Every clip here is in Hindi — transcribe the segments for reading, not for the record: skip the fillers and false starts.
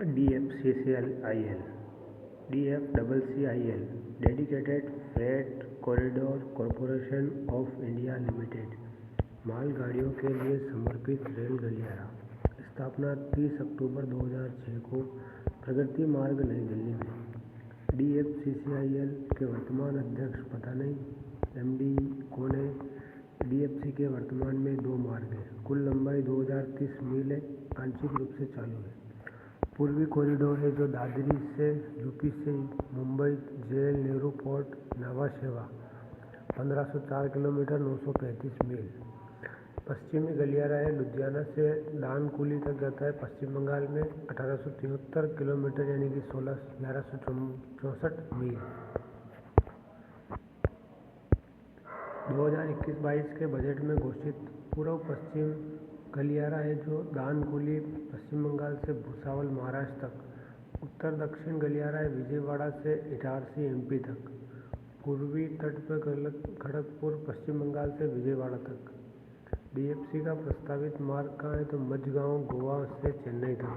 DFCCIL DFCCIL dedicated freight corridor corporation of India limited मालगाड़ियों के लिए समर्पित रेल गलियारा। स्थापना 30 अक्टूबर 2006 को प्रगति मार्ग नई दिल्ली में। DFCCIL के वर्तमान अध्यक्ष पता नहीं, MD कौन है। DFC के वर्तमान में 2 मार्ग हैं। कुल लंबाई 2030 मील है। आंशिक रूप से चालू है। पूर्वी कॉरिडोर है जो दादरी से यूपी से मुंबई जेल नेहरू पोर्ट नावा शेवा 1504 किलोमीटर 935 मील। पश्चिमी गलियारा है लुधियाना से दानकुली तक जाता है पश्चिम बंगाल में 1873 किलोमीटर यानी कि 1164 मील। 2021-22 के बजट में घोषित पूर्व पश्चिम गलियारा है जो दानकुली पश्चिम बंगाल से भुसावल महाराष्ट्र तक। उत्तर दक्षिण गलियारा है विजयवाड़ा से इटारसी MP तक। पूर्वी तट पर खड़गपुर पश्चिम बंगाल से विजयवाड़ा तक। DFC का प्रस्तावित मार्ग कहाँ है तो मझगांव गोवा से चेन्नई तक।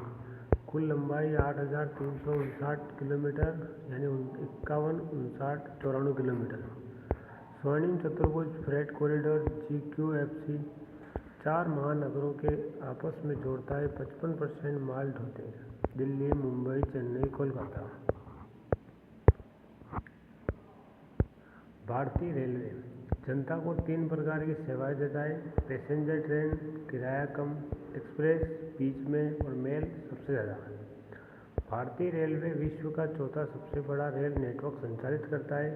कुल लंबाई 8359 किलोमीटर यानी 94 किलोमीटर। स्वर्णिम चतुर्भुज फ्रेट कॉरिडोर GQFC 4 महानगरों के आपस में जोड़ता है। 55% माल ढोते हैं। दिल्ली, मुंबई, चेन्नई, कोलकाता। भारतीय रेलवे जनता को 3 प्रकार की सेवाएं देता है। पैसेंजर ट्रेन, किराया कम, एक्सप्रेस, बीच में और मेल सबसे ज़्यादा। भारतीय रेलवे विश्व का चौथा सबसे बड़ा रेल नेटवर्क संचालित करता है।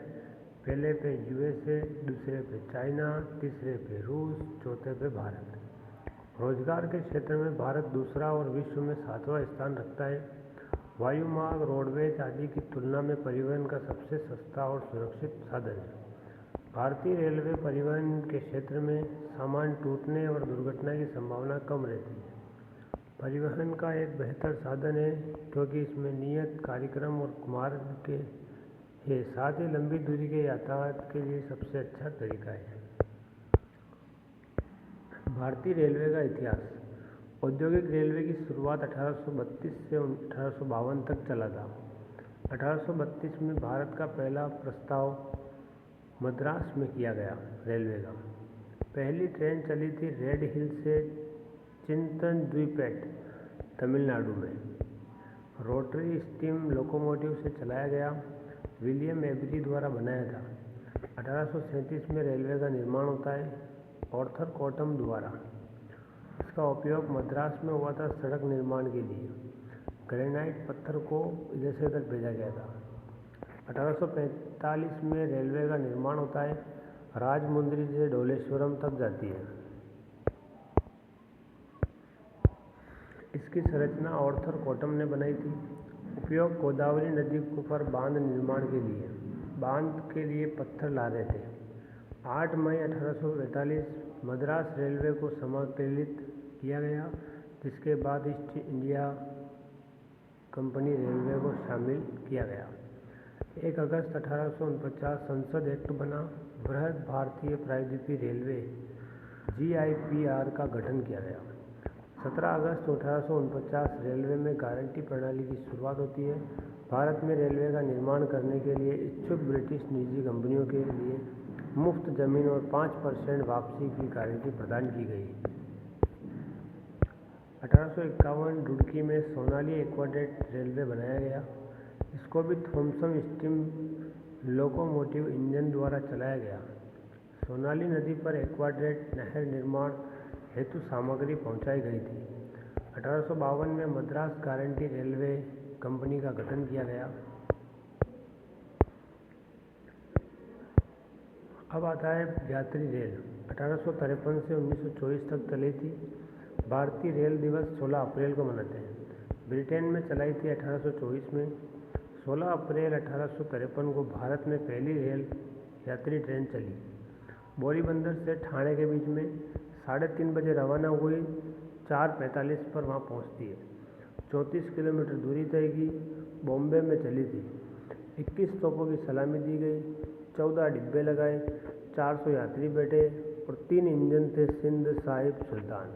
पहले पे USA, दूसरे पे चाइना, तीसरे पे रूस, चौथे पे भारत। रोजगार के क्षेत्र में भारत दूसरा और विश्व में 7वां स्थान रखता है। वायु मार्ग, रोडवेज आदि की तुलना में परिवहन का सबसे सस्ता और सुरक्षित साधन है। भारतीय रेलवे परिवहन के क्षेत्र में सामान टूटने और दुर्घटना की संभावना कम रहती है। परिवहन का एक बेहतर साधन है क्योंकि इसमें नियत कार्यक्रम और मार्ग के साथ ही लंबी दूरी के यातायात के लिए सबसे अच्छा तरीका है। भारतीय रेलवे का इतिहास। औद्योगिक रेलवे की शुरुआत 1832 से 1852 तक चला था। 1832 में भारत का पहला प्रस्ताव मद्रास में किया गया। रेलवे का पहली ट्रेन चली थी रेड हिल से चिंतनद्वीपेट तमिलनाडु में। रोटरी स्टीम लोकोमोटिव से चलाया गया। विलियम एवरी द्वारा बनाया था। 1837 में रेलवे का निर्माण होता है आर्थर कॉटम द्वारा। इसका उपयोग मद्रास में हुआ था सड़क निर्माण के लिए। ग्रेनाइट पत्थर को इधर से उधर भेजा गया था। 1845 में रेलवे का निर्माण होता है। राजमुंद्री से धौलेश्वरम तक जाती है। इसकी संरचना आर्थर कॉटम ने बनाई थी। उपयोग गोदावरी नदी पर बांध निर्माण के लिए। बांध के लिए पत्थर ला रहे थे। 8 मई 1845 मद्रास रेलवे को समाकलित किया गया जिसके बाद ईस्ट इंडिया कंपनी रेलवे को शामिल किया गया। 1 अगस्त 1849 संसद एक्ट बना। बृहद भारतीय प्रायद्वीपीय रेलवे GIPR का गठन किया गया। 17 अगस्त 1849 रेलवे में गारंटी प्रणाली की शुरुआत होती है। भारत में रेलवे का निर्माण करने के लिए इच्छुक ब्रिटिश निजी कंपनियों के लिए मुफ्त जमीन और 5% वापसी की गारंटी प्रदान की गई। 1851 रुड़की में सोनाली एक्वाड्रेट रेलवे बनाया गया। इसको भी थॉमसन स्टीम लोकोमोटिव इंजन द्वारा चलाया गया। सोनाली नदी पर एक्वाड्रेट नहर निर्माण हेतु सामग्री पहुंचाई गई थी। 1852 में मद्रास गारंटी रेलवे कंपनी का गठन किया गया। अब आता है यात्री रेल। 1853 से 1924 तक चली थी। भारतीय रेल दिवस 16 अप्रैल को मनाते हैं। ब्रिटेन में चलाई थी 1824 में। 16 अप्रैल 1853 को भारत में पहली रेल यात्री ट्रेन चली। बोरीबंदर से ठाणे के बीच में 3:30 बजे रवाना हुई। 4:45 पर वहाँ पहुँचती है। 34 किलोमीटर दूरी तय की। बॉम्बे में चली थी। 21 तोपों की सलामी दी गई। 14 डिब्बे लगाए। 400 यात्री बैठे और 3 इंजन थे सिंध साहिब सुल्तान।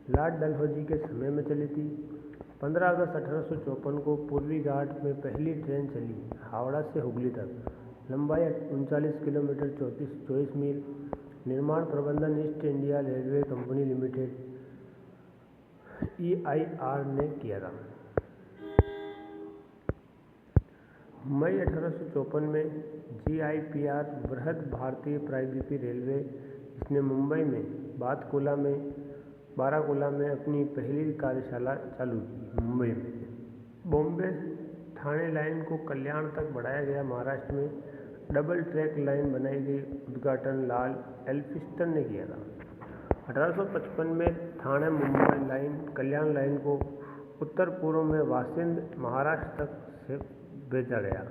लॉर्ड डलहौजी के समय में चली थी। 15 अगस्त 1854 को पूर्वी घाट में पहली ट्रेन चली, हावड़ा से हुगली तक। लंबाई 39 किलोमीटर 24 मील। निर्माण प्रबंधन east India railway company limited EIR ने किया था। मई 1854 में GIPR बृहद भारतीय प्रायद्वीपीय रेलवे, इसने मुंबई में बाराकूला में अपनी पहली कार्यशाला चालू की। मुंबई में बॉम्बे ठाणे लाइन को कल्याण तक बढ़ाया गया। महाराष्ट्र में डबल ट्रैक लाइन बनाई गई। उद्घाटन लाल एल्फिंस्टन ने किया था। 1855 में ठाणे मुंबई लाइन कल्याण लाइन को उत्तर पूर्व में वाशिंद महाराष्ट्र तक से भेजा गया।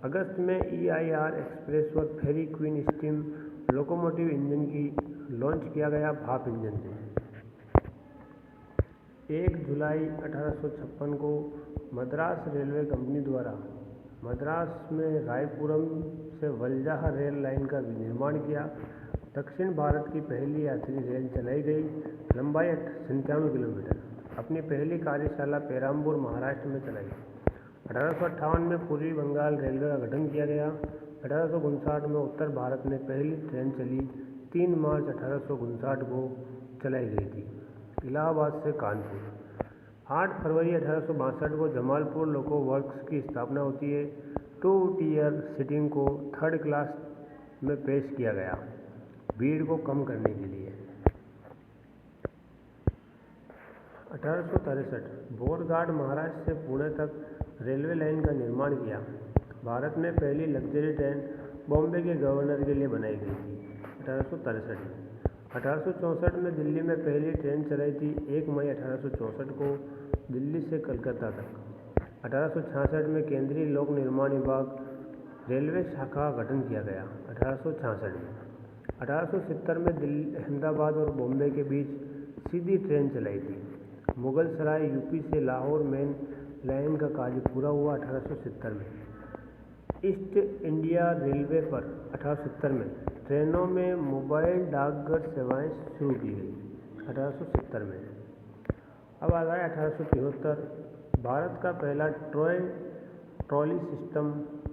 अगस्त में EIR एक्सप्रेस और फेरी क्वीन स्टीम लोकोमोटिव इंजन की लॉन्च किया गया, भाप इंजन से। 1 जुलाई 1856 को मद्रास रेलवे कंपनी द्वारा मद्रास में रायपुरम से वलजाह रेल लाइन का निर्माण किया। दक्षिण भारत की पहली यात्री रेल चलाई गई, लंबाई 97 किलोमीटर। अपनी पहली कार्यशाला पेराम्बूर महाराष्ट्र में चलाई। 1858 में पूर्वी बंगाल रेलवे का गठन किया गया। 1859 में उत्तर भारत में पहली ट्रेन चली, 3 मार्च 1859 को चलाई गई थी, इलाहाबाद से कानपुर। 8 फरवरी 1862 को जमालपुर लोको वर्क्स की स्थापना होती है। 2 टियर सीटिंग को 3rd क्लास में पेश किया गया, भीड़ को कम करने के लिए। 1863 बोरघाट महाराष्ट्र से पुणे तक रेलवे लाइन का निर्माण किया। भारत में पहली लग्जरी ट्रेन बॉम्बे के गवर्नर के लिए बनाई गई थी। 1864 में दिल्ली में पहली ट्रेन चलाई थी, 1 मई 1864 को दिल्ली से कलकत्ता तक। 1866 में केंद्रीय लोक निर्माण विभाग रेलवे शाखा का गठन किया गया। 1866 में 1870 में दिल्ली, अहमदाबाद और बॉम्बे के बीच सीधी ट्रेन चलाई थी। मुगल सराय यूपी से लाहौर मेन लाइन का कार्य पूरा हुआ 1870 में। ईस्ट इंडिया रेलवे पर 1870 में ट्रेनों में मोबाइल डाकघर सेवाएं शुरू की गई। 1870 में अब आ गया 1873। भारत का पहला ट्रॉली सिस्टम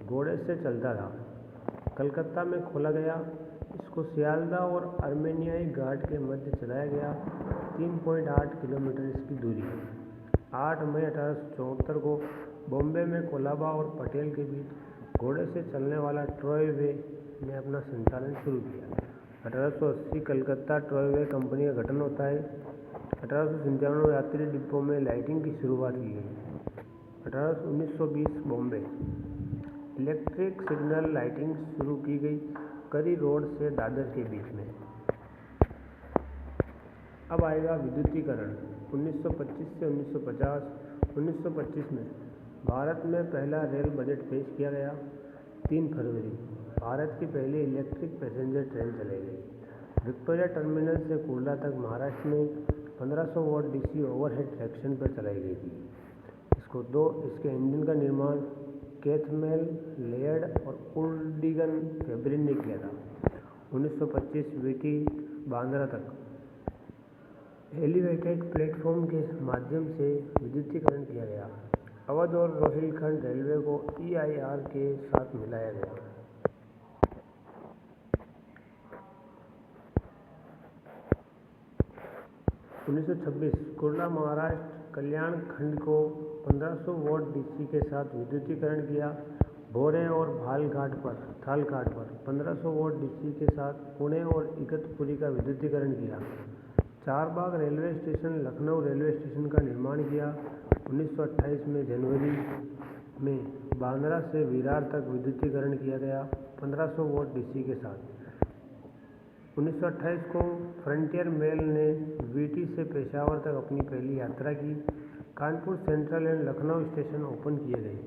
घोड़े से चलता था, कलकत्ता में खोला गया। इसको सियालदह और आर्मेनियाई घाट के मध्य चलाया गया। 3.8 किलोमीटर इसकी दूरी है। 8 मई 1874 को बॉम्बे में कोलाबा और पटेल के बीच घोड़े से चलने वाला ट्रॉयवे ने अपना संचालन शुरू किया। 1880 कलकत्ता ट्रॉयवे कंपनी का गठन होता है। 1897 में यात्री डिब्बों में लाइटिंग की शुरुआत की गई। 1920 बॉम्बे इलेक्ट्रिक सिग्नल लाइटिंग शुरू की गई, करी रोड से दादर के बीच में। अब आएगा विद्युतीकरण। 1925 से 1950। 1925 में भारत में पहला रेल बजट पेश किया गया। 3 फरवरी भारत की पहली इलेक्ट्रिक पैसेंजर ट्रेन चलाई गई। विक्टोरिया टर्मिनल से कुर्ला तक महाराष्ट्र में 1500 वॉट DC ओवरहेड ट्रैक्शन पर चलाई गई थी। इसके इंजन का निर्माण कैथमेल, लेयर्ड और उल्डिगन फेब्रिन ने किया था। 1925 VT बांद्रा तक एलिवेटेड प्लेटफॉर्म के माध्यम से विद्युतीकरण किया गया। अवध और रोहिलखंड रेलवे को EIR के साथ मिलाया गया। 1926 कुर्ला महाराष्ट्र कल्याण खंड को 1500 वॉट DC के साथ विद्युतीकरण किया। भोरे और थालघाट पर 1500 वॉट DC के साथ पुणे और इगतपुरी का विद्युतीकरण किया। Charbagh railway station, Lucknow railway station का निर्माण किया। 1928 में जनवरी में बांद्रा से विरार तक विद्युतीकरण किया गया 1500 वॉट DC के साथ। 1928 को फ्रंटियर मेल ने VT से पेशावर तक अपनी पहली यात्रा की। Kanpur central and Lucknow station open किए गए।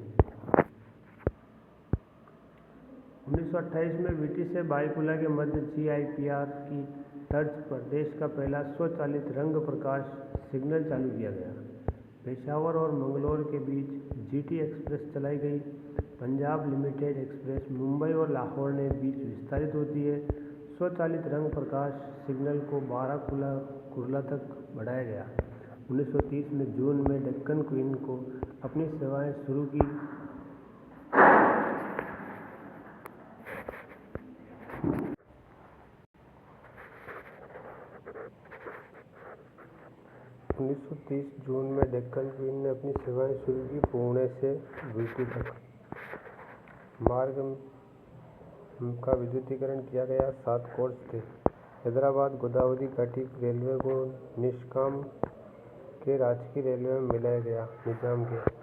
1928 में VT से बाईकुला के मध्य GIPR की तर्ज पर देश का पहला स्वचालित रंग प्रकाश सिग्नल चालू किया गया। पेशावर और मंगलौर के बीच GT एक्सप्रेस चलाई गई। पंजाब लिमिटेड एक्सप्रेस मुंबई और लाहौर के बीच विस्तारित होती है। स्वचालित रंग प्रकाश सिग्नल को बाराकुला कुर्ला तक बढ़ाया गया। 1930 में जून में डेक्कन क्वीन को अपनी सेवाएं शुरू की। 1930 जून में डेक्कन क्वीन ने अपनी सेवाएं शुरू की, पुणे से वीटी तक मार्ग का विद्युतीकरण किया गया। 7 कोच थे। हैदराबाद गोदावरी घाटी रेलवे को निजाम के राजकीय रेलवे में मिलाया गया। निजाम के